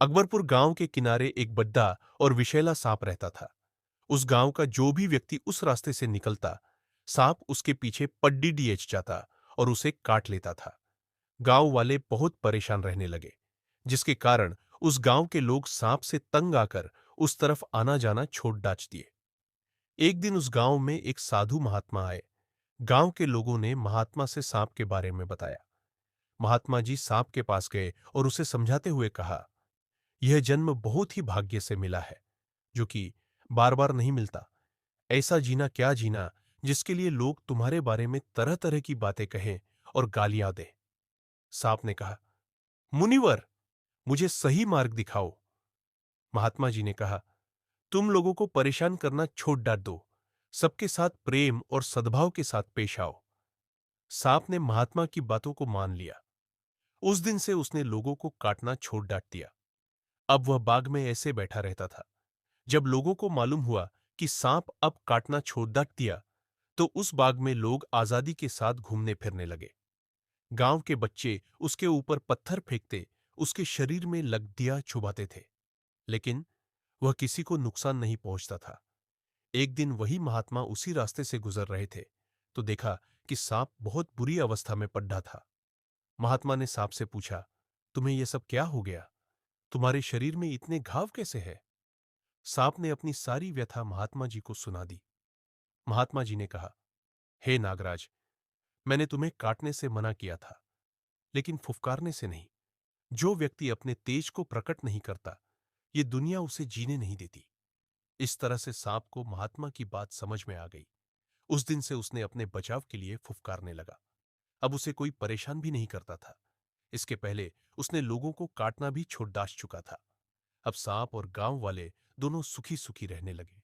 अकबरपुर गांव के किनारे एक बड्ढा और विषैला सांप रहता था। उस गांव का जो भी व्यक्ति उस रास्ते से निकलता, सांप उसके पीछे पड्डी डिएच जाता और उसे काट लेता था। गांव वाले बहुत परेशान रहने लगे, जिसके कारण उस गांव के लोग सांप से तंग आकर उस तरफ आना जाना छोड़ डाच दिए। एक दिन उस गांव में एक साधु महात्मा आए। गांव के लोगों ने महात्मा से सांप के बारे में बताया। महात्मा जी सांप के पास गए और उसे समझाते हुए कहा, यह जन्म बहुत ही भाग्य से मिला है, जो कि बार बार नहीं मिलता। ऐसा जीना क्या जीना, जिसके लिए लोग तुम्हारे बारे में तरह तरह की बातें कहें और गालियां दें। सांप ने कहा, मुनिवर, मुझे सही मार्ग दिखाओ। महात्मा जी ने कहा, तुम लोगों को परेशान करना छोड़ डाट दो, सबके साथ प्रेम और सद्भाव के साथ पेश आओ। सांप ने महात्मा की बातों को मान लिया। उस दिन से उसने लोगों को काटना छोड़ डाट दिया। अब वह बाग में ऐसे बैठा रहता था। जब लोगों को मालूम हुआ कि सांप अब काटना छोड़ डाट दिया, तो उस बाग में लोग आजादी के साथ घूमने फिरने लगे। गांव के बच्चे उसके ऊपर पत्थर फेंकते, उसके शरीर में लकड़ियां चुभाते थे, लेकिन वह किसी को नुकसान नहीं पहुंचता था। एक दिन वही महात्मा उसी रास्ते से गुजर रहे थे, तो देखा कि सांप बहुत बुरी अवस्था में पड़ा था। महात्मा ने सांप से पूछा, तुम्हें यह सब क्या हो गया? तुम्हारे शरीर में इतने घाव कैसे हैं? सांप ने अपनी सारी व्यथा महात्मा जी को सुना दी। महात्मा जी ने कहा, हे नागराज, मैंने तुम्हें काटने से मना किया था, लेकिन फुफकारने से नहीं। जो व्यक्ति अपने तेज को प्रकट नहीं करता, ये दुनिया उसे जीने नहीं देती। इस तरह से सांप को महात्मा की बात समझ में आ गई। उस दिन से उसने अपने बचाव के लिए फुफकारने लगा। अब उसे कोई परेशान भी नहीं करता था। इसके पहले उसने लोगों को काटना भी छोड़ डाच चुका था। अब सांप और गांव वाले दोनों सुखी सुखी रहने लगे।